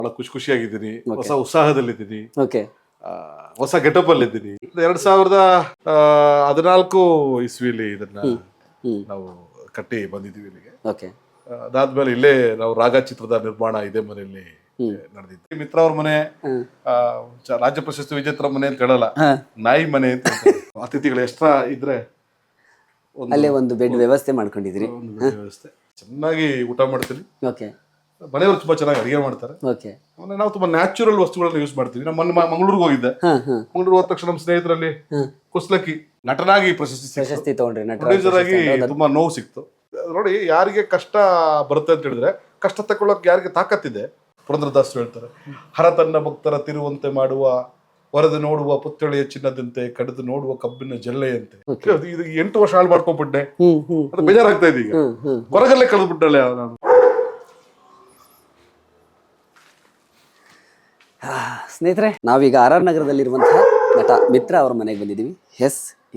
ಬಹಳ ಖುಷಿಯಾಗಿದ್ದೀನಿ, Okay. ಹೊಸ ಉತ್ಸಾಹದಲ್ಲಿದ್ದೀನಿ, okay ಹೊಸ ಗೆಟಪ್ ಅಲ್ಲಿ ಇದ್ದೀನಿ. 2014 ಇಸ್ವಿಲಿ ಇದನ್ನ ನಾವು ಕಟ್ಟಿ ಬಂದಿದ್ದೀವಿ ಇಲ್ಲಿಗೆ. ಓಕೆ ಅದಾದ್ಮೇಲೆ ಇಲ್ಲೇ ನಾವು ರಾಗ ಚಿತ್ರದ ನಿರ್ಮಾಣ ಇದೇ ಮನೆಯಲ್ಲಿ ನಡೆದಿತ್ತು. ಮಿತ್ರ ಅವ್ರ ಮನೆ ರಾಜ್ಯ ಪ್ರಶಸ್ತಿ ವಿಜೇತರ ಮನೆ ಅಂತ ಹೇಳಲ್ಲ, ನಾಯಿ ಮನೆ ಅಂತ ಹೇಳ್ತಾರೆ. ಅತಿಥಿಗಳು ಎಕ್ಸ್ಟ್ರಾ ಇದ್ರೆ ಅಲ್ಲೇ ಒಂದು ಬೆಡ್ ವ್ಯವಸ್ಥೆ ಮಾಡ್ಕೊಂಡಿದ್ರಿ. ಒಂದು ವ್ಯವಸ್ಥೆ, ಚೆನ್ನಾಗಿ ಊಟ ಮಾಡ್ತೀನಿ. ಓಕೆ ಮನೆಯವರು ತುಂಬಾ ಚೆನ್ನಾಗಿ ಅಡಿಗೆ ಮಾಡ್ತಾರೆ. ಓಕೆ ಆಮೇಲೆ ನಾವು ತುಂಬಾ ನ್ಯಾಚುರಲ್ ವಸ್ತುಗಳನ್ನ ಯೂಸ್ ಮಾಡ್ತೀವಿ. ನಮ್ಮ ಮಂಗಳೂರಿಗೆ ಹೋಗಿದ್ದೆ. ಮಂಗಳೂರು ಹೋದ ತಕ್ಷಣ ನಮ್ಮ ಸ್ನೇಹಿತರಲ್ಲಿ ಕುಸ್ಲಕ್ಕಿ ನಟನಾಗಿ ಪ್ರಶಸ್ತಿ ತಗೊಂಡ್ರಿ, ಪ್ರೊಡ್ಯೂಸರ್ ಆಗಿ ತುಂಬಾ ನೋವು ಸಿಕ್ತು. ನೋಡಿ, ಯಾರಿಗೆ ಕಷ್ಟ ಬರುತ್ತೆ ಅಂತ ಹೇಳಿದ್ರೆ ಕಷ್ಟ ತಕೊಳ್ಳೋಕೆ ಯಾರಿಗೆ ತಾಕತ್ತಿದೆ, ಪುರಂದರದಾಸರು ಹೇಳ್ತಾರೆ, ಹರ ತನ್ನ ಭಕ್ತರ ತಿರುವಂತೆ ಮಾಡುವ, ವರದು ನೋಡುವ ಪುತ್ಥಳಿಯ ಚಿನ್ನದಂತೆ, ಕಡಿದು ನೋಡುವ ಕಬ್ಬಿನ ಜಲ್ಲೆಯಂತೆ. ಇದು 8 ವರ್ಷ ಹಾಳು ಮಾಡ್ಕೊಂಡ್ಬಿಟ್ಟೆ, ಅದು ಬೇಜಾರಾಗ್ತಾ ಇದೆ. ಈಗ ಹೊರಗಲ್ಲೇ ಕಳೆದ್ಬಿಟ್ಟಲ್ಲ ನಾನು. ಸ್ನೇಹಿತರೆ, ನಾವೀಗ ಆರ್ ಆರ್ ನಗರದಲ್ಲಿರುವಂತಹ ನಟ ಮಿತ್ರ ಅವರ ಮನೆಗೆ ಬಂದಿದ್ದೀವಿ.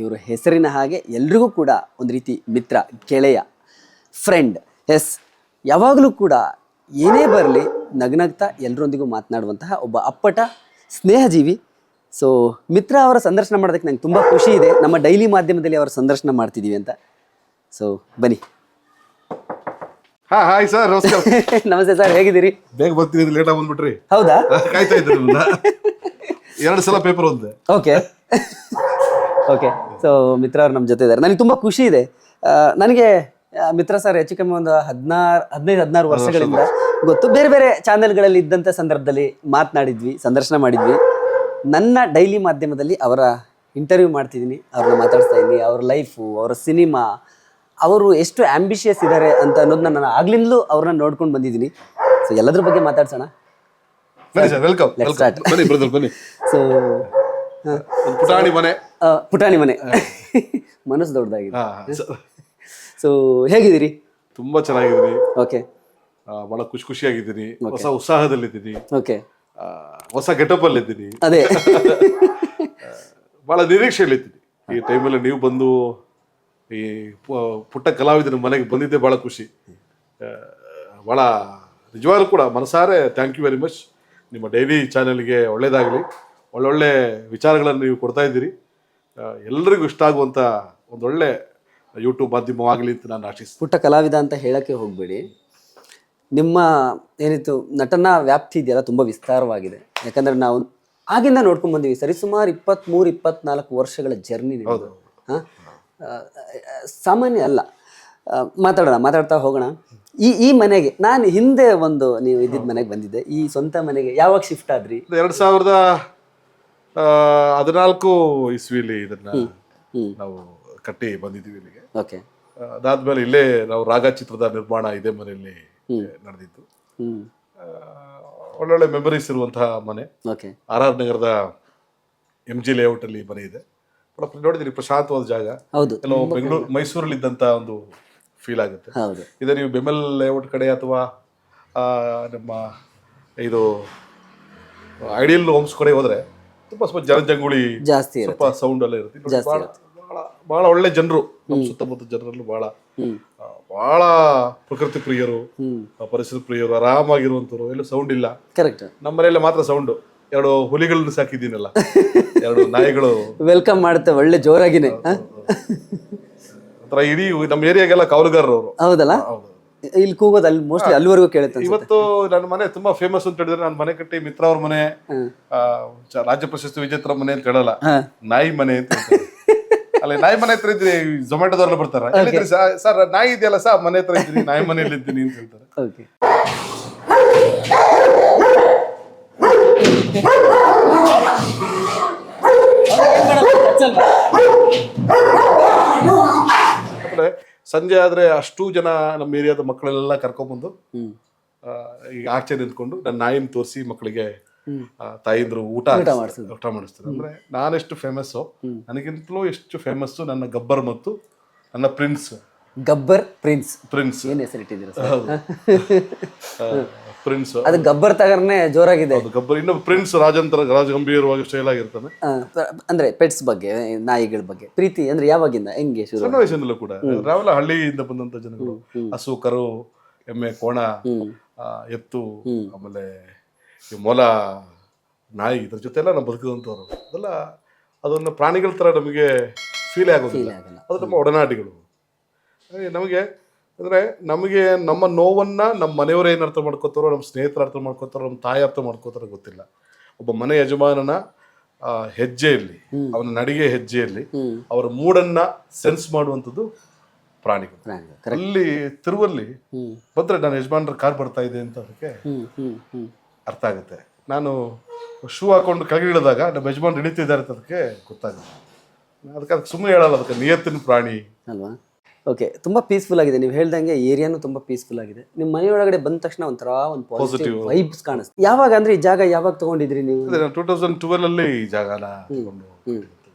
ಇವರು ಹೆಸರಿನ ಹಾಗೆ ಎಲ್ರಿಗೂ ಕೂಡ ಒಂದು ರೀತಿ ಮಿತ್ರ, ಗೆಳೆಯ, ಫ್ರೆಂಡ್. ಯಾವಾಗಲೂ ಕೂಡ ಏನೇ ಬರಲಿ ನಗ್ನಗ್ತಾ ಎಲ್ಲರೊಂದಿಗೂ ಮಾತನಾಡುವಂತಹ ಒಬ್ಬ ಅಪ್ಪಟ ಸ್ನೇಹಜೀವಿ. ಸೊ ಮಿತ್ರ ಅವರ ಸಂದರ್ಶನ ಮಾಡೋದಕ್ಕೆ ನಂಗೆ ತುಂಬ ಖುಷಿ ಇದೆ. ನಮ್ಮ ಡೈಲಿ ಮಾಧ್ಯಮದಲ್ಲಿ ಅವರ ಸಂದರ್ಶನ ಮಾಡ್ತಿದ್ದೀವಿ ಅಂತ. ಸೊ ಬನ್ನಿ. ಹಾಯ್ ಸರ್, ನಮಸ್ಕಾರ. ನಮಸ್ತೆ ಸರ್, ಹೇಗಿದ್ದೀರಿ? ಬೇಗ ಬರ್ತೀನಿ, ಲೇಟ್ ಆಗಿ ಬಂದ್ಬಿಟ್ರಿ. ಹೌದಾ? ಕಾಯ್ತಾ ಇದ್ದೆ. 2 ಸಲ ಪೇಪರ್ ಓದಿದೆ. Okay okay. ಸೊ ಮಿತ್ರ ಅವ್ರು ನಮ್ಮ ಜೊತೆ ಇದ್ದಾರೆ. ನನಗೆ ತುಂಬ ಖುಷಿ ಇದೆ. ನನಗೆ ಮಿತ್ರ ಸರ್ ಹೆಚ್ಚು ಕಮ್ಮಿ ಒಂದು 15-16 ವರ್ಷಗಳಿಂದ ಗೊತ್ತು. ಬೇರೆ ಬೇರೆ ಚಾನೆಲ್ಗಳಲ್ಲಿ ಇದ್ದಂಥ ಸಂದರ್ಭದಲ್ಲಿ ಮಾತನಾಡಿದ್ವಿ, ಸಂದರ್ಶನ ಮಾಡಿದ್ವಿ. ನನ್ನ ಡೈಲಿ ಮಾಧ್ಯಮದಲ್ಲಿ ಅವರ ಇಂಟರ್ವ್ಯೂ ಮಾಡ್ತಿದ್ದೀನಿ, ಅವ್ರನ್ನ ಮಾತಾಡ್ತಾ ಇದ್ದೀನಿ. ಅವ್ರ ಲೈಫು, ಅವರ ಸಿನಿಮಾ, ಅವರು ಎಷ್ಟು ಆಂಬಿಷಿಯಸ್ ಇದ್ದಾರೆ ಅಂತ ಅನ್ನೋದನ್ನ ನಾನು ಆಗ್ಲಿಂದಲೂ ಅವ್ರನ್ನ ನೋಡ್ಕೊಂಡು ಬಂದಿದ್ದೀನಿ. ಸೊ ಎಲ್ಲದ್ರ ಬಗ್ಗೆ ಮಾತಾಡ್ಸೋಣ. ಸೊ ಪುಟಾಣಿ ಮನೆ ಮನಸ್ಸು ದೊಡ್ಡದಾಗಿದೆ. ಸೊ ಹೇಗಿದ್ದೀರಿ? ತುಂಬಾ ಚೆನ್ನಾಗಿದ್ದೀನಿ. ಓಕೆ, ಬಹಳ ಖುಷಿಯಾಗಿದ್ದೀನಿ, ಹೊಸ ಉತ್ಸಾಹದಲ್ಲಿದ್ದೀನಿ, ಓಕೆ, ಹೊಸ ಗೆಟಪ್ ಅಲ್ಲಿ ಇದ್ದೀನಿ. ಅದೇ ಬಹಳ ನಿರೀಕ್ಷೆಯಲ್ಲಿದ್ದೀನಿ. ಈ ಟೈಮಲ್ಲಿ ನೀವು ಬಂದು ಈ ಪುಟ್ಟ ಕಲಾವಿದನ ಮನೆಗೆ ಬಂದಿದ್ದೆ ಬಹಳ ಖುಷಿ. ಬಹಳ ನಿಜವಾಗ್ಲೂ ಕೂಡ ಮನಸಾರೆ ಥ್ಯಾಂಕ್ ಯು ವೆರಿ ಮಚ್. ನಿಮ್ಮ ಡೈಲಿ ಚಾನೆಲ್ಗೆ ಒಳ್ಳೇದಾಗಲಿ, ಒಳ್ಳೊಳ್ಳೆ ವಿಚಾರಗಳನ್ನು ನೀವು ಕೊಡ್ತಾ ಇದ್ದೀರಿ. ಎಲ್ಲರಿಗೂ ಇಷ್ಟ ಆಗುವಂಥ ಒಂದೊಳ್ಳೆ ಯೂಟ್ಯೂಬ್ ಮಾಧ್ಯಮವಾಗಲಿ ಅಂತ ನಾನು ಆಶಿಸ್ತೀನಿ. ಪುಟ್ಟ ಕಲಾವಿದ ಅಂತ ಹೇಳಕ್ಕೆ ಹೋಗಬೇಡಿ. ನಿಮ್ಮ ಏನಿತ್ತು ನಟನಾ ವ್ಯಾಪ್ತಿ ಇದೆಯಲ್ಲ ತುಂಬ ವಿಸ್ತಾರವಾಗಿದೆ. ಯಾಕಂದರೆ ನಾವು ಆಗಿಂದ ನೋಡ್ಕೊಂಡು ಬಂದೀವಿ. ಸರಿಸುಮಾರು 23-24 ವರ್ಷಗಳ ಜರ್ನಿ ನಿಮ್ಮದು. ಸಾಮಾನ್ಯ ಅಲ್ಲ. ಮಾತಾಡ್ತಾ ಹೋಗೋಣ. ಈ ಮನೆಗೆ ನಾನು ಹಿಂದೆ ಒಂದು ನೀವು ಇದ್ದಿದ್ದ ಮನೆಗೆ ಬಂದಿದ್ದೆ. ಈ ಸ್ವಂತ ಮನೆಗೆ ಯಾವಾಗ ಶಿಫ್ಟ್ ಆದ್ರಿ? 2014 ಇಸ್ವಿಲಿ ಇದನ್ನ ನಾವು ಕಟ್ಟಿ ಬಂದಿದ್ದೀವಿ ಇಲ್ಲಿಗೆ. ಓಕೆ. ಅದಾದ್ಮೇಲೆ ಇಲ್ಲೇ ನಾವು ರಾಗ ಚಿತ್ರದ ನಿರ್ಮಾಣ ಇದೇ ಮನೆಯಲ್ಲಿ ನಡೆದಿತ್ತು. ಒಳ್ಳೊಳ್ಳೆ ಮೆಮರೀಸ್ ಇರುವಂತಹ ಮನೆ. ಓಕೆ. ಆರ್ ಆರ್ ನಗರದ MG ಲೇಔಟ್ ಅಲ್ಲಿ ಮನೆ ಇದೆ. ನೋಡಿದ್ರಿ, ಪ್ರಶಾಂತವಾದ ಜಾಗ. ಹೌದು. ಕೆಲವು ಬೆಂಗಳೂರು ಮೈಸೂರಲ್ಲಿ ಇದ್ದಂತ ಒಂದು ಫೀಲ್ ಆಗುತ್ತೆ. ಹೌದು. ಇದೇ ನೀವು ಬೆಮೆಲ್ ಲೇಔಟ್ ಕಡೆ ಅಥವಾ ನಮ್ಮ ಇದು ಐಡಿಯಲ್ ಹೋಮ್ಸ್ ಕಡೆ ಹೋದ್ರೆ ಸ್ವಲ್ಪ ಜನಜಂಗುಳಿ ಜಾಸ್ತಿ, ಸ್ವಲ್ಪ ಸೌಂಡ್ ಎಲ್ಲ ಇರುತ್ತೆ. ಬಹಳ ಒಳ್ಳೆ ಜನರು, ನಮ್ಮ ಸುತ್ತಮುತ್ತ ಜನರಲ್ಲೂ ಬಹಳ ಪ್ರಕೃತಿ ಪ್ರಿಯರು, ಪರಿಸರ ಪ್ರಿಯರು, ಆರಾಮಾಗಿರುವಂತರು. ಎಲ್ಲೂ ಸೌಂಡ್ ಇಲ್ಲ. ಕರೆಕ್ಟ್. ನಮ್ಮ ಮನೆಯಲ್ಲ ಮಾತ್ರ ಸೌಂಡ್. 2 ಹುಲಿಗಳನ್ನ ಸಾಕಿದ್ದೀನಲ್ಲ, 2 ನಾಯಿಗಳು ವೆಲ್ಕಮ್ ಮಾಡುತ್ತೆ ಒಳ್ಳೆ ಜೋರಾಗಿನೇ. ಒಂಥರ ಇಡೀ ನಮ್ಮ ಏರಿಯಾಗೆಲ್ಲ ಕಾವಲುಗಾರರು ಅವರು. ಹೌದಲ್ಲ? ಇಲ್ಲಿ ಕೂಗೋದು ಅಲ್ಲಿ ಮೋಸ್ಟ್ಲಿ ಅಲ್ಲಿವರೆಗೂ ಕೇಳುತ್ತೆ. ಇವತ್ತು ನನ್ನ ಮನೆ ತುಂಬಾ ಫೇಮಸ್ ಅಂತ ಹೇಳಿದ್ರೆ, ನಾನು ಮನೆ ಕಟ್ಟಿ ಮಿತ್ರ ಅವ್ರ ಮನೆ ರಾಜ್ಯ ಪ್ರಶಸ್ತಿ ವಿಜೇತರ ಮನೆ ಅಂತ ಹೇಳಲ್ಲ, ನಾಯಿ ಮನೆ ಅಂತ ಹೇಳ್ತಾರೆ. ಅಲ್ಲ, ನಾಯಿ ಮನೆ ಹತ್ರ ಇದ್ರಿ ಝೊಮ್ಯಾಟೋದವ್ರನ್ನ ಬರ್ತಾರ, ಸರ್ ನಾಯಿ ಇದೆಯಲ್ಲ ಸರ್ ಮನೆ ಹತ್ರ ಇದ್ದೀನಿ, ನಾಯಿ ಮನೆಯಲ್ಲಿ ಇದ್ದೀನಿ ಅಂತ ಹೇಳ್ತಾರೆ. ಓಕೆ. ಸಂಜೆ ಆದ್ರೆ ಅಷ್ಟು ಜನ ನಮ್ಮ ಏರಿಯಾದ ಮಕ್ಕಳೆಲ್ಲ ಕರ್ಕೊಂಡ್ಬಂದು ಈಗ ಆಚೆ ನಿಂತ್ಕೊಂಡು ನನ್ನ ನಾಯಿನ ತೋರಿಸಿ ಮಕ್ಕಳಿಗೆ ತಾಯಿಂದ್ರು ಊಟ ಮಾಡಿಸ್ತಾರೆ. ಅಂದ್ರೆ ನಾನೆಷ್ಟು ಫೇಮಸ್, ನನಗಿಂತಲೂ ಎಷ್ಟು ಫೇಮಸ್ ನನ್ನ ಗಬ್ಬರ್ ಮತ್ತು ನನ್ನ ಪ್ರಿನ್ಸ್. ಗಬ್ಬರ್ ಪ್ರಿನ್ಸ್ ಏನ್ ಹೆಸರಿಟ್ಟಿದ್ದೀರಾ? ಪ್ರಿನ್ಸ್ ಅದು ಗಬ್ಬರ್ ತಗರ್ನೆ ಜೋರಾಗಿದೆ. ಗಬ್ಬರ್. ಇನ್ನು ಪ್ರಿನ್ಸ್ ರಾಜಗಂಭೀರವಾಗಿ ಸ್ಟೈಲ್ ಆಗಿರ್ತಾನೆ. ಅಂದ್ರೆ ಪೆಟ್ಸ್ ಬಗ್ಗೆ, ನಾಯಿಗಳ ಬಗ್ಗೆ ಪ್ರೀತಿ ಅಂದ್ರೆ ಯಾವಾಗಿಂದ ಹೆಂಗೆ ಶುರು? ಸಣ್ಣ ವಯಸ್ಸಿನಲ್ಲೂ ಕೂಡ ನಾವೆಲ್ಲ ಹಳ್ಳಿಯಿಂದ ಬಂದಂತ ಜನಗಳು. ಹಸು, ಕರು, ಎಮ್ಮೆ, ಕೋಣ, ಎತ್ತು, ಆಮೇಲೆ ಈ ಮೊಲ, ನಾಯಿ ಇದ್ರ ಜೊತೆ ಎಲ್ಲ ನಾವು ಬದುಕಿದಂಥವ್ರು. ಅದೆಲ್ಲ ಅದನ್ನು ಪ್ರಾಣಿಗಳ ಥರ ನಮಗೆ ಫೀಲ್ ಆಗೋದಿಲ್ಲ. ಆಗಲ್ಲ. ಅದು ನಮ್ಮ ಒಡನಾಟಿಗಳು. ನಮಗೆ ಅಂದರೆ ನಮಗೆ ನಮ್ಮ ನೋವನ್ನು ನಮ್ಮ ಮನೆಯವರು ಏನು ಅರ್ಥ ಮಾಡ್ಕೋತಾರೋ, ನಮ್ಮ ಸ್ನೇಹಿತರು ಅರ್ಥ ಮಾಡ್ಕೋತಾರೋ, ನಮ್ಮ ತಾಯಿ ಅರ್ಥ ಮಾಡ್ಕೋತಾರೋ ಗೊತ್ತಿಲ್ಲ. ಒಬ್ಬ ಮನೆ ಯಜಮಾನನ ಹೆಜ್ಜೆಯಲ್ಲಿ, ಅವನ ನಡಿಗೆ ಹೆಜ್ಜೆಯಲ್ಲಿ ಅವರ ಮೂಡನ್ನು ಸೆನ್ಸ್ ಮಾಡುವಂಥದ್ದು ಪ್ರಾಣಿಗಳು. ಅಲ್ಲಿ ತಿರುವಲ್ಲಿ ಬಂದರೆ ನನ್ನ ಯಜಮಾನರ ಕಾರ್ ಬರ್ತಾ ಇದೆ ಅಂತ ಅದಕ್ಕೆ ಅರ್ಥ ಆಗುತ್ತೆ. ನಾನು ಶೂ ಹಾಕೊಂಡು ಕೆಳಗೆ ಇಳಿದಾಗ ನಮ್ಮ ಯಜಮಾನ್ ಹಿಡಿತಿದ್ದಾರೆ ಅಂತ ಅದಕ್ಕೆ ಗೊತ್ತಾಗುತ್ತೆ. ಅದಕ್ಕೆ ಸುಮ್ಮನೆ ಹೇಳಲ್ಲ, ಅದಕ್ಕೆ ನಿಯತ್ತಿನ ಪ್ರಾಣಿ ಅಲ್ವಾ. ಓಕೆ, ತುಂಬ ಪೀಸ್ಫುಲ್ ಆಗಿದೆ. ನೀವು ಹೇಳ್ದಂಗೆ ಏರಿಯಾನು ತುಂಬ ಪೀಸ್ಫುಲ್ ಆಗಿದೆ. ನಿಮ್ಮ ಮನೆಯೊಳಗಡೆ ಬಂದ ತಕ್ಷಣ ಒಂಥರ ಒಂದು ಪಾಸಿಟಿವ್ ವೈಬ್ಸ್ ಕಾಣಿಸ್ತು. ಯಾವಾಗ ಅಂದ್ರೆ ಈ ಜಾಗ ಯಾವಾಗ ತಗೊಂಡಿದ್ರಿ ನೀವು? 2012 ಅಲ್ಲಿ ಈ ಜಾಗನ ತಗೊಂಡು.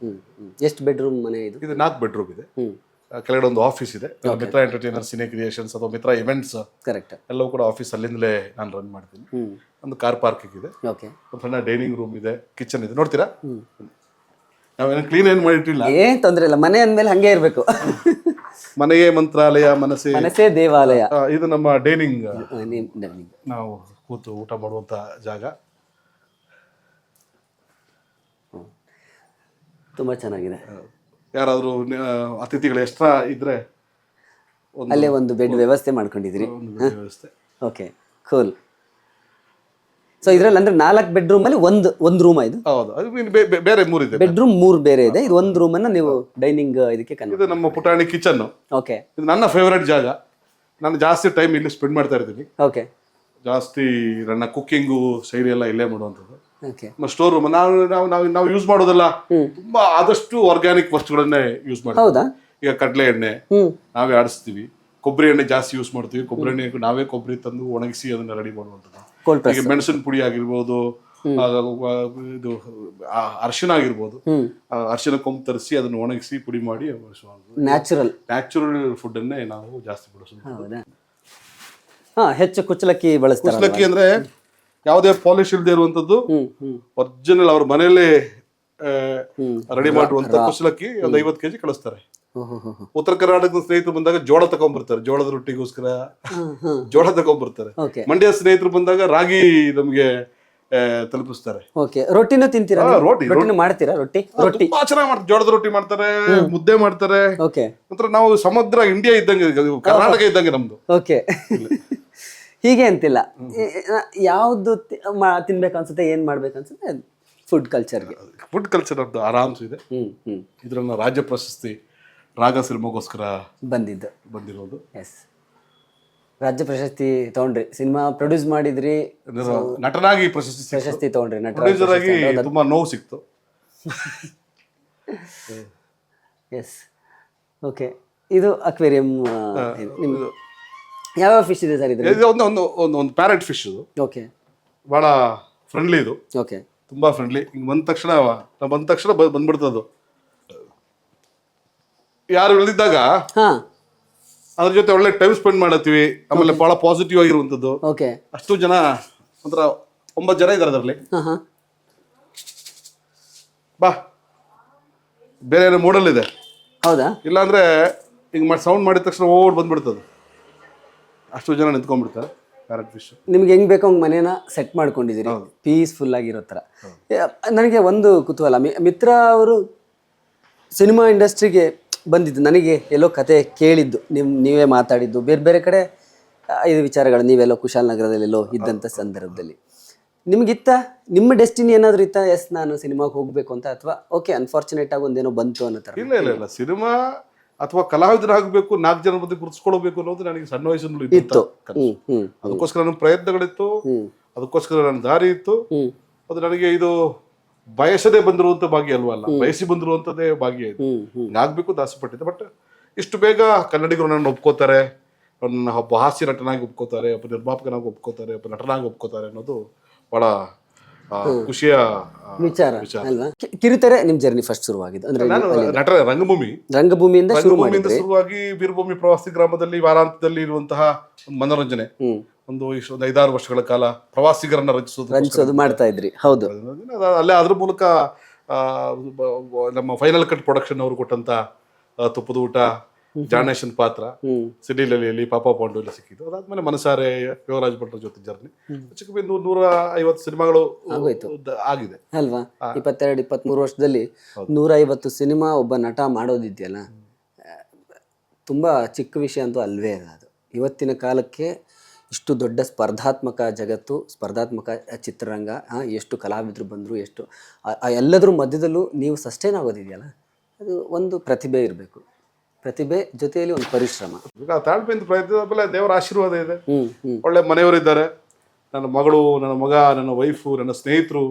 ಎಷ್ಟು ಬೆಡ್ರೂಮ್ ಮನೆ ಇದು? ಇದು 4 ಬೆಡ್ರೂಮ್ ಇದೆ. ಕೆಳಗಡೆ ಒಂದು ಆಫೀಸ್ ಇದೆ, ಮಿತ್ರ ಎಂಟರ್ಟೈನರ್, ಸಿನೆ ಕ್ರಿಯೇಷನ್ಸ್ ಅಥವಾ ಮಿತ್ರ ಇವೆಂಟ್ಸ್ ಕರೆಕ್ಟ್ ಎಲ್ಲವೂ ಕೂಡ ಆಫೀಸ್ ಅಲ್ಲಿಂದಲೇ ನಾನು ರನ್ ಮಾಡ್ತೀನಿ. ಒಂದು ಕಾರ್ ಪಾರ್ಕಿಂಗ್ ಇದೆ, ಒಂದು ಸಣ್ಣ ಡೈನಿಂಗ್ ರೂಮ್ ಇದೆ, ಕಿಚನ್ ಇದೆ. ನೋಡ್ತೀರಾ, ನಾವೇನು ಕ್ಲೀನ್ ಏನು ಮಾಡಿಟ್ಟಿಲ್ಲ, ಏನ್ ತೊಂದ್ರೆ ಇಲ್ಲ. ಮನೆ ಅಂದ್ಮೇಲೆ ಹಂಗೆ ಇರ್ಬೇಕು. ಮನೆಯೇ ಮಂತ್ರಾಲಯ, ಮನಸ್ಸೇ ದೇವಾಲಯ. ಇದು ನಮ್ಮ ಡೈನಿಂಗ್, ನಾವು ಕೂತು ಊಟ ಮಾಡುವಂತ ಜಾಗ. ತುಂಬಾ ಚೆನ್ನಾಗಿದೆ. ಯಾರಾದರೂ ಅತಿಥಿಗಳು ಎಕ್ಸ್ಟ್ರಾ ಇದ್ರೆ ಅಲ್ಲೇ ಒಂದು ಬೆಡ್ ವ್ಯವಸ್ಥೆ ಮಾಡ್ಕೊಂಡಿದ್ರಿ. ವ್ಯವಸ್ಥೆ. Okay, cool. ಸೊ ಇದ್ರಲ್ಲಿ ಅಂದ್ರೆ 4 ಬೆಡ್ರೂಮ್ ಅಲ್ಲಿ ಒಂದು ರೂಮ್ ಇದು. ಹೌದು, ಅದು ಬೇರೆ 3 ಇದೆ. ಬೆಡ್ರೂಮ್ 3 ಬೇರೆ ಇದೆ. ಇದು ಒಂದು ರೂಮ್ ಅನ್ನ ನೀವು ಡೈನಿಂಗ್ ಇದಕ್ಕೆ ಇದು ನಮ್ಮ ಪುಟಾಣಿ ಕಿಚನ್. ಓಕೆ, ಇದು ನನ್ನ ಫೇವರೇಟ್ ಜಾಗ. ನಾನು ಜಾಸ್ತಿ ಟೈಮ್ ಇಲ್ಲಿ ಸ್ಪೆಂಡ್ ಮಾಡ್ತಾ ಇರ್ತೀನಿ. ಓಕೆ, ಜಾಸ್ತಿ ನನ್ನ ಕುಕ್ಕಿಂಗು ಶೈಲಿ ಎಲ್ಲ ಇಲ್ಲೇ ಮಾಡುವಂಥದ್ದು. ಓಕೆ, ಸ್ಟೋರ್ ರೂಮ್ ನಾವು ಯೂಸ್ ಮಾಡೋದಲ್ಲ, ತುಂಬಾ ಆದಷ್ಟು ಆರ್ಗ್ಯಾನಿಕ್ ವಸ್ತುಗಳನ್ನೇ ಯೂಸ್ ಮಾಡ್ತೀವಿ. ಹೌದಾ? ಈಗ ಕಡಲೆ ಎಣ್ಣೆ ನಾವೇ ಆಡಿಸ್ತೀವಿ, ಕೊಬ್ಬರಿ ಎಣ್ಣೆ ಜಾಸ್ತಿ ಯೂಸ್ ಮಾಡ್ತೀವಿ. ಕೊಬ್ಬರಿ ಎಣ್ಣೆ ನಾವೇ ಕೊಬ್ಬರಿ ತಂದು ಒಣಗಿಸಿ ಅದನ್ನ ರೆಡಿ ಮಾಡುವಂಥದ್ದು. ಈಗ ಮೆಣಸಿನ ಪುಡಿ ಆಗಿರ್ಬೋದು, ಇದು ಅರಿಶಿನ ಆಗಿರ್ಬೋದು, ಅರಿಶಿನ ಕೊಂಬು ತರಿಸಿ ಅದನ್ನು ಒಣಗಿಸಿ ಪುಡಿ ಮಾಡಿ ನ್ಯಾಚುರಲ್ ಫುಡ್ ಅನ್ನೇ ನಾವು ಜಾಸ್ತಿ ಬಳಸೋದು. ಹೆಚ್ಚು ಕುಚ್ಚಲಕ್ಕಿ ಬಳಸ್ತಾರೆ. ಕುಚ್ಚಲಕ್ಕಿ ಅಂದ್ರೆ ಯಾವುದೇ ಪಾಲಿಶ್ ಇಲ್ಲದೆ ಇರುವಂತದ್ದು, ಒರಿಜಿನಲ್ ಅವ್ರ ಮನೆಯಲ್ಲೇ ರೆಡಿ ಮಾಡುವಂತ ಕುಚ್ಚಲಕ್ಕಿ ಒಂದು 50 kg ಕಳಿಸ್ತಾರೆ. ಉತ್ತರ ಕರ್ನಾಟಕದ ಸ್ನೇಹಿತರು ಬಂದಾಗ ಜೋಳ ತಗೊಂಡ್ಬರ್ತಾರೆ, ಜೋಳದ ರೊಟ್ಟಿಗೋಸ್ಕರ ಜೋಳ ತಗೊಂಡ್ಬರ್ತಾರೆ. ಮಂಡ್ಯ ಸ್ನೇಹಿತರು ಬಂದಾಗ ರಾಗಿ ನಮ್ಗೆ ತಲುಪಿಸ್ತಾರೆ. ರೊಟ್ಟಿನೂ ತಿಂತೀರಾ? ರೊಟ್ಟಿನೂ ಮಾಡ್ತೀರಾ? ರೊಟ್ಟಿ ತುಂಬಾ ಚೆನ್ನಾಗಿ ಮಾಡ್ತಾರೆ. ಜೋಳದ ರೊಟ್ಟಿ ಮಾಡ್ತಾರೆ, ಮುದ್ದೆ ಮಾಡ್ತಾರೆ. ನಂತರ ನಾವು ಸಮಗ್ರ ಇಂಡಿಯಾ ಇದ್ದಂಗೆ, ಕರ್ನಾಟಕ ಇದ್ದಂಗೆ ನಮ್ದು. ಓಕೆ, ಹೀಗೆ ಅಂತಿಲ್ಲ. ಯಾವ್ದು ತಿನ್ಬೇಕು ಅನ್ಸುತ್ತೆ, ಏನ್ ಮಾಡ್ಬೇಕು ಅನ್ಸುತ್ತೆ ಫುಡ್ ಕಲ್ಚರ್ಗೆ? ಫುಡ್ ಕಲ್ಚರ್ ಅಂತ ಆರಾಮ್ಸು ಇದೆ. ಇದ್ರನ್ನ ರಾಜ್ಯ ಪ್ರಶಸ್ತಿ ರಾಗ ಸಿನಿಮಾಗೋಸ್ಕರ ಬಂದಿರೋದು. ಎಸ್, ರಾಜ್ಯ ಪ್ರಶಸ್ತಿ ತಗೊಂಡ್ರಿ, ಸಿನಿಮಾ ಪ್ರೊಡ್ಯೂಸ್ ಮಾಡಿದ್ರಿ, ನಟನಾಗಿ ಪ್ರಶಸ್ತಿ ತಗೊಂಡ್ರಿ, ಪ್ರೊಡ್ಯೂಸರ್ ಆಗಿ ತುಂಬಾ ನೋವು ಸಿಕ್ತು. Yes, okay. ಇದು ಅಕ್ವೇರಿಯಂ. ನಿಮ್ದು ಯಾವ ಫಿಶ್ ಇದೆ ಸರ್? ಇದು ಒಂದು ಪ್ಯಾರೆಟ್ ಫಿಶ್. ಓಕೆ, ಬಹಳ ಫ್ರೆಂಡ್ಲಿ ಇದು. ಓಕೆ, ತುಂಬಾ ಫ್ರೆಂಡ್ಲಿ. ಹಿಂಗೆ ಬಂದ ತಕ್ಷಣ ಬಂದ್ಬಿಡ್ತದು. ಯಾರು ಇಳಿದಿದ್ದಾಗ ಅದ್ರ ಜೊತೆ ಒಳ್ಳೆ ಟೈಮ್ ಸ್ಪೆಂಡ್ ಮಾಡತ್ತೀವಿ. ಆಮೇಲೆ ಬಹಳ ಪಾಸಿಟಿವ್ ಆಗಿರುವಂತದ್ದು. ಅಷ್ಟು ಜನ, ಒಂಥರ 9 ಜನ ಇದಾರೆ ಅದರಲ್ಲಿ. ಬಾ, ಬೇರೆ ಏನೋ ಮೂಡಲ್ ಇದೆ. ಹೌದಾ? ಇಲ್ಲಾಂದ್ರೆ ಹಿಂಗ್ ಸೌಂಡ್ ಮಾಡಿದ ತಕ್ಷಣ ಓಡ್ ಬಂದ್ಬಿಡ್ತದೆ. ಅಷ್ಟು ಜನ ನಿಂತ್ಕೊಂಡ್ಬಿಡ್ತಾರೆ. ಪ್ಯಾರೆಟ್ ಫಿಶ್ ನಿಮ್ಗೆ ಹೆಂಗ್ ಬೇಕೋ ಹಂಗೆ ಮನೇನ ಸೆಟ್ ಮಾಡ್ಕೊಂಡಿದ್ದೀರಿ, ಪೀಸ್ಫುಲ್ ಆಗಿರೋ ಥರ. ನನಗೆ ಒಂದು ಕುತೂಹಲ, ಮಿತ್ರ ಅವರು ಸಿನಿಮಾ ಇಂಡಸ್ಟ್ರಿಗೆ ಬಂದಿದ್ದು, ನನಗೆ ಎಲ್ಲೋ ಕತೆ ಕೇಳಿದ್ದು, ನೀವೇ ಮಾತಾಡಿದ್ದು, ಬೇರೆ ಬೇರೆ ಕಡೆ ಇದು ವಿಚಾರಗಳು ನೀವೆಲ್ಲೋ ಕುಶಾಲನಗರದಲ್ಲೆಲ್ಲೋ ಇದ್ದಂಥ ಸಂದರ್ಭದಲ್ಲಿ ನಿಮಗಿತ್ತ, ನಿಮ್ಮ ಡೆಸ್ಟಿನಿ ಏನಾದರೂ ಇತ್ತ? ಎಸ್, ನಾನು ಸಿನಿಮಾಗೆ ಹೋಗ್ಬೇಕು ಅಂತ, ಅಥವಾ ಓಕೆ ಅನ್ಫಾರ್ಚುನೇಟ್ ಆಗಿ ಒಂದೇನೋ ಬಂತು ಅನ್ನೋ ಥರ? ಇಲ್ಲ, ಸಿನಿಮಾ ಅಥವಾ ಕಲಾವಿದರಾಗಬೇಕು, 4 ಜನ ಮಧ್ಯೆ ಗುರುತಿಸ್ಕೊಳ್ಬೇಕು ಅನ್ನೋದು ನನಗೆ ಸಣ್ಣ ವಯಸ್ಸಿನಲ್ಲಿ ಇತ್ತು. ಅದಕ್ಕೋಸ್ಕರ ನನ್ನ ಪ್ರಯತ್ನಗಳಿತ್ತು, ಅದಕ್ಕೋಸ್ಕರ ನನ್ನ ದಾರಿ ಇತ್ತು. ಅದು ನನಗೆ ಇದು ಬಯಸದೆ ಬಂದಿರುವಂತ ಭಾಗ್ಯ ಅಲ್ವಲ್ಲ, ಬಯಸಿ ಬಂದಿರುವಂತದ್ದೇ ಭಾಗ್ಯ ಇದು. ಆಗ್ಬೇಕು ದಾಸೆ ಪಟ್ಟಿದ್ದೆ. ಬಟ್ ಇಷ್ಟು ಬೇಗ ಕನ್ನಡಿಗರು ನನ್ನ ಒಪ್ಕೋತಾರೆ, ನನ್ನ ಒಬ್ಬ ಹಾಸ್ಯ ನಟನಾಗಿ ಒಪ್ಕೋತಾರೆ, ಒಬ್ಬ ನಿರ್ಮಾಪಕನಾಗಿ ಒಪ್ಕೋತಾರೆ, ಒಬ್ಬ ನಟನಾಗಿ ಒಪ್ಕೋತಾರೆ ಅನ್ನೋದು ಬಹಳ ಖುಷಿಯ ವಿಚಾರ ಅಲ್ವಾ? ಕಿರುತೆರೆ ನಿಮ್ ಜರ್ನಿ ಫಸ್ಟ್ ಶುರುವಾಗಿದ್ದು ಅಂದ್ರೆ ನಟರ ರಂಗಭೂಮಿಯಿಂದ ಶುರುವಾಗಿ ವೀರಭೂಮಿ ಪ್ರವಾಸಿ ಗ್ರಾಮದಲ್ಲಿ ವಾರಾಂತ್ಯದಲ್ಲಿ ಇರುವಂತಹ ಮನೋರಂಜನೆ ಒಂದು 5-6 ವರ್ಷಗಳ ಕಾಲ ಪ್ರವಾಸಿಗರನ್ನ ರಂಜಿಸೋದು ಮಾಡ್ತಾ ಇದ್ರಿ. ಹೌದು, ಅಲ್ಲೇ ಅದ್ರ ಮೂಲಕ ನಮ್ಮ ಫೈನಲ್ ಕಟ್ ಪ್ರೊಡಕ್ಷನ್ ಅವರು ಕೊಟ್ಟಂತ ತುಪ್ಪದ ಊಟ, ಜಾನೇಶನ್ ಪಾತ್ರ, ಸಿಡಿಲಲ್ಲಿ ಪಾಪ ಪಾಂಡು ಎಲ್ಲ ಸಿಕ್ಕಿದ್ದು. ಅದಾದ್ಮೇಲೆ ಮನಸಾರೆ ಯೋಗರಾಜ್ ಭಟ್ರ ಜೊತೆ ಜರ್ನಿ, ಹೆಚ್ಚು ಕಮ್ಮಿ 150 ಸಿನಿಮಾಗಳು ಆಗಿದೆ ಅಲ್ವಾ? 22-23 ವರ್ಷದಲ್ಲಿ 150 ಸಿನಿಮಾ ಒಬ್ಬ ನಟ ಮಾಡೋದಿದೆಯಲ್ಲ, ತುಂಬ ಚಿಕ್ಕ ವಿಷಯ ಅಂತೂ ಅಲ್ವೇ ಅಲ್ಲ ಅದು. ಇವತ್ತಿನ ಕಾಲಕ್ಕೆ ಇಷ್ಟು ದೊಡ್ಡ ಸ್ಪರ್ಧಾತ್ಮಕ ಜಗತ್ತು, ಸ್ಪರ್ಧಾತ್ಮಕ ಚಿತ್ರರಂಗ, ಎಷ್ಟು ಕಲಾವಿದರು ಬಂದರು, ಎಷ್ಟು ಎಲ್ಲದರ ಮಧ್ಯದಲ್ಲೂ ನೀವು ಸಸ್ಟೈನ್ ಆಗೋದಿದೆಯಲ್ಲ, ಅದು ಒಂದು ಪ್ರತಿಭೆ ಇರಬೇಕು. ಪ್ರತಿಭೆ ಜೊತೆಯಲ್ಲಿ ಒಂದು ಪರಿಶ್ರಮ. ಈಗ ತಾಳ್ಮೆಯಿಂದ ಪ್ರಯತ್ನದ ಮೇಲೆ ದೇವರ ಆಶೀರ್ವಾದ ಇದೆ. ಒಳ್ಳೆ ಮನೆಯವರಿದ್ದಾರೆ. ನನ್ನ ಮಗಳು, ನನ್ನ ಮಗ, ನನ್ನ ವೈಫು, ನನ್ನ ಸ್ನೇಹಿತರು,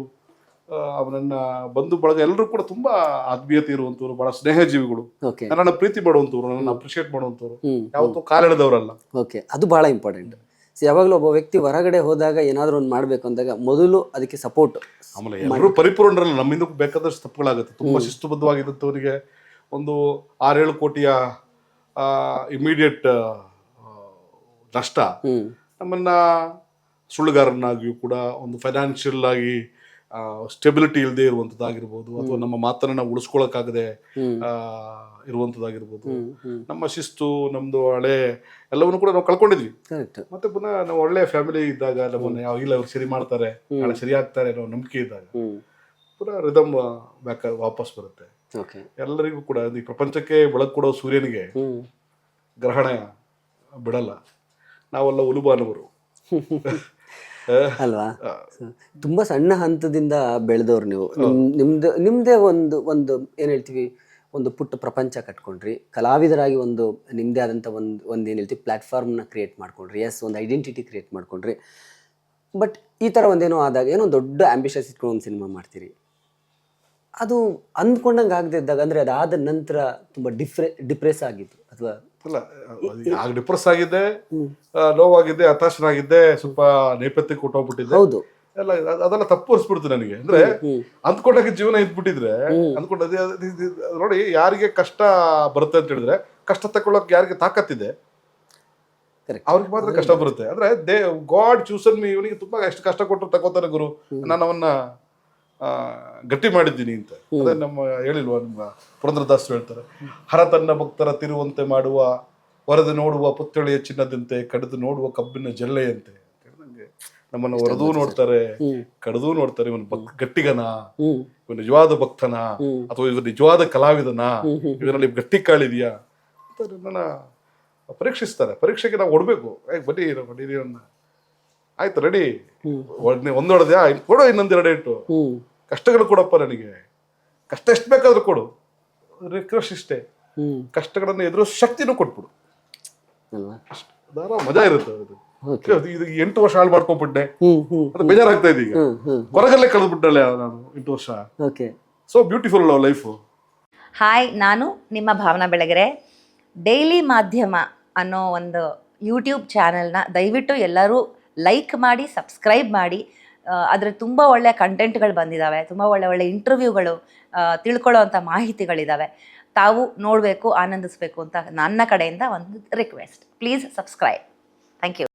ನನ್ನ ಬಂಧು ಬಳಗ ಎಲ್ಲರೂ ಕೂಡ ತುಂಬಾ ಆತ್ಮೀಯತೆ ಇರುವಂತವ್ರು, ಬಹಳ ಸ್ನೇಹಜೀವಿಗಳು, ನನ್ನನ್ನು ಪ್ರೀತಿ ಮಾಡುವಂತವ್ರು, ನನ್ನನ್ನು ಅಪ್ರಿಷಿಯೇಟ್ ಮಾಡುವಂತವ್ರು, ಯಾವತ್ತೂ ಕಾಲೆಳೆದವರಲ್ಲ. ಓಕೆ, ಅದು ಬಹಳ ಇಂಪಾರ್ಟೆಂಟ್. ಯಾವಾಗಲೂ ಒಬ್ಬ ವ್ಯಕ್ತಿ ಹೊರಗಡೆ ಹೋದಾಗ ಏನಾದರೂ ಒಂದು ಮಾಡಬೇಕು ಅಂದಾಗ ಮೊದಲು ಅದಕ್ಕೆ ಸಪೋರ್ಟ್. ಆಮೇಲೆ ಎಲ್ಲರೂ ಪರಿಪೂರ್ಣರಲ್ಲ, ನಮ್ಮಿಂದ ಬೇಕಾದಷ್ಟು ತಪ್ಪುಗಳಾಗುತ್ತೆ. ತುಂಬಾ ಶಿಸ್ತುಬದ್ಧವಾಗಿದ್ದಂಥವರಿಗೆ ಒಂದು 6-7 ಕೋಟಿಯ ಇಮಿಡಿಯೇಟ್ ನಷ್ಟ ನಮ್ಮನ್ನ ಸುಳ್ಳುಗಾರನಾಗಿಯೂ ಕೂಡ ಒಂದು ಫೈನಾನ್ಷಿಯಲ್ ಆಗಿ ಸ್ಟೆಬಿಲಿಟಿ ಇಲ್ಲದೆ ಇರುವಂಥದ್ದಾಗಿರ್ಬೋದು, ಅಥವಾ ನಮ್ಮ ಮಾತನ್ನ ನಾವು ಉಳಿಸ್ಕೊಳಕ್ಕಾಗದೆ ಇರುವಂಥದ್ದಾಗಿರ್ಬೋದು, ನಮ್ಮ ಶಿಸ್ತು, ನಮ್ದು ಹಳೆ ಎಲ್ಲವನ್ನು ಕೂಡ ನಾವು ಕಳ್ಕೊಂಡಿದ್ವಿ. ಮತ್ತೆ ಪುನಃ ನಾವು ಒಳ್ಳೆ ಫ್ಯಾಮಿಲಿ ಇದ್ದಾಗ ನಮ್ಮನ್ನ ಇಲ್ಲ ಅವ್ರು ಸರಿ ಮಾಡ್ತಾರೆ, ನಾಳೆ ಸರಿ ಆಗ್ತಾರೆ ಅನ್ನೋ ನಂಬಿಕೆ ಇದ್ದಾಗ ಪುನಃ ರಿದಮ್ ಬ್ಯಾಕ್ ವಾಪಸ್ ಬರುತ್ತೆ. ಎಲ್ಲರಿಗೂ ಕೂಡ ಈ ಪ್ರಪಂಚಕ್ಕೆ ಬೆಳಕು ಕೊಡೋ ಸೂರ್ಯನಿಗೆ ಗ್ರಹಣ ಬಿಡಲ್ಲ. ನಾವೆಲ್ಲ ಉಲುಬಾನವರು ಅಲ್ವಾ? ತುಂಬಾ ಸಣ್ಣ ಹಂತದಿಂದ ಬೆಳೆದವ್ರು ನೀವು. ನಿಮ್ದೇ ಒಂದು ಏನ್ ಹೇಳ್ತೀವಿ, ಒಂದು ಪುಟ್ಟ ಪ್ರಪಂಚ ಕಟ್ಕೊಂಡ್ರಿ, ಕಲಾವಿದರಾಗಿ ಒಂದು ನಿಮ್ದೇ ಆದಂಥ ಒಂದು ಏನು ಹೇಳ್ತೀವಿ ಪ್ಲಾಟ್ಫಾರ್ಮ್ನ ಕ್ರಿಯೇಟ್ ಮಾಡ್ಕೊಂಡ್ರಿ. ಒಂದು ಐಡೆಂಟಿಟಿ ಕ್ರಿಯೇಟ್ ಮಾಡ್ಕೊಂಡ್ರಿ. ಬಟ್ ಈ ಥರ ಒಂದೇನೋ ಆದಾಗ ಏನೋ ದೊಡ್ಡ ಆಂಬಿಷಸ್ ಇಟ್ಕೊಂಡು ಒಂದು ಸಿನಿಮಾ ಮಾಡ್ತೀರಿ, ಅದು ಅಂದ್ಕೊಂಡಂಗೆ ಆಗದೆ ಇದ್ದಾಗ, ಅಂದರೆ ಅದಾದ ನಂತರ ತುಂಬ ಡಿಪ್ರೆಸ್ ಆಗಿತ್ತು ಅಥವಾ ಅಲ್ಲ? ಆಗ ಡಿಪ್ರೆಸ್ ಆಗಿದ್ದೆ, ನೋವಾಗಿದ್ದೆ, ಹತಾಶನಾಗಿದ್ದೆ, ಸ್ವಲ್ಪ ನೇಪಥ್ಯಕ್ಕೆ ಕೊಟ್ಟೋಗ್ಬಿಟ್ಟಿದ್ದೆ. ಹೌದು, ಎಲ್ಲ ಅದೆಲ್ಲ ತಪ್ಪು ಅನ್ಸ್ಬಿಡ್ತು ನನಗೆ. ಅಂದ್ರೆ ಅಂದ್ಕೊಂಡಾಗ ಜೀವನ ಇದ್ಬಿಟ್ಟಿದ್ರೆ ನೋಡಿ, ಯಾರಿಗೆ ಕಷ್ಟ ಬರುತ್ತೆ ಅಂತ ಹೇಳಿದ್ರೆ, ಕಷ್ಟ ತಗೊಳ್ಳೋಕೆ ಯಾರಿಗೆ ತಾಕತ್ತಿದೆ ಅವ್ರಿಗೆ ಮಾತ್ರ ಕಷ್ಟ ಬರುತ್ತೆ. ಅಂದ್ರೆ ಗಾಡ್ ಚೂಸನ್ ಮೀ, ಇವನಿಗೆ ತುಂಬಾ ಎಷ್ಟು ಕಷ್ಟ ಕೊಟ್ಟರು ತಗೋತಾನೆ ಗುರು, ನಾನು ಅವನ್ನ ಗಟ್ಟಿ ಮಾಡಿದ್ದೀನಿ ಅಂತ. ಅದೇ ನಮ್ಮ ಹೇಳಿಲ್ವಾ, ನಿಮ್ಮ ಪುರಂದರದಾಸ್ ಹೇಳ್ತಾರೆ, ಹರ ತನ್ನ ಭಕ್ತರ ತಿರುವಂತೆ ಮಾಡುವ, ವರದು ನೋಡುವ ಪುತ್ಥಳಿಯ ಚಿನ್ನದಂತೆ, ಕಡಿದು ನೋಡುವ ಕಬ್ಬಿನ ಜಲ್ಲೆಯಂತೆ. ನಂಗೆ ನಮ್ಮನ್ನು ವರದೂ ನೋಡ್ತಾರೆ, ಕಡಿದೂ ನೋಡ್ತಾರೆ. ಇವನು ಗಟ್ಟಿಗನ, ಇವನು ನಿಜವಾದ ಭಕ್ತನ, ಅಥವಾ ಇವ ನಿಜವಾದ ಕಲಾವಿದನ, ಇವನಲ್ಲಿ ಗಟ್ಟಿ ಕಾಳಿದೆಯಾ ಅಂತ ನನ್ನ ಪರೀಕ್ಷಿಸ್ತಾರೆ. ಪರೀಕ್ಷೆಗೆ ನಾವು ಒಡ್ಬೇಕು. ಬನ್ನಿ ಆಯ್ತು, ರೆಡಿ, ಒಂದೊಡದ್ಯಾ, ಕೊಡು ಇನ್ನೊಂದೆರಡು ಇಟ್ಟು, ಕಷ್ಟಗಳು ಕೊಡಪ್ಪ, ನನಗೆ ಕಷ್ಟ ಎಷ್ಟು ಬೇಕಾದ್ರೂ ಕೊಡು, ರಿಕ್ವೆಸ್ಟ್ ಇಷ್ಟೇ, ಕಷ್ಟಗಳನ್ನು ಎದುರಿಸೋ ಶಕ್ತಿನೂ ಕೊಟ್ಬಿಡು, ಮಜಾ ಇರುತ್ತೆ. ಇದು 8 ವರ್ಷ ಹಾಳು ಮಾಡ್ಕೊಂಡ್ಬಿಟ್ಟೆ, ಅದು ಬೇಜಾರಾಗ್ತಾ ಇದೆ. ಈಗ ಹೊರಗಲ್ಲೇ ಕಳೆದ್ಬಿಟ್ಟಳೆ ನಾನು 8 ವರ್ಷ. So beautiful life. ಹಾಯ್, ನಾನು ನಿಮ್ಮ ಭಾವನಾ ಬೆಳಗೆರೆ. ಡೈಲಿ ಮಾಧ್ಯಮ ಅನ್ನೋ ಒಂದು ಯೂಟ್ಯೂಬ್ ಚಾನೆಲ್ನ ದಯವಿಟ್ಟು ಎಲ್ಲರೂ ಲೈಕ್ ಮಾಡಿ, ಸಬ್ಸ್ಕ್ರೈಬ್ ಮಾಡಿ. ಅದರ ತುಂಬ ಒಳ್ಳೆಯ ಕಂಟೆಂಟ್ಗಳು ಬಂದಿದ್ದಾವೆ, ತುಂಬ ಒಳ್ಳೆ ಇಂಟರ್ವ್ಯೂಗಳು, ತಿಳ್ಕೊಳ್ಳೋ ಅಂಥ ಮಾಹಿತಿಗಳಿದ್ದಾವೆ. ತಾವು ನೋಡಬೇಕು, ಆನಂದಿಸಬೇಕು ಅಂತ ನನ್ನ ಕಡೆಯಿಂದ ಒಂದು request. Please subscribe. Thank you.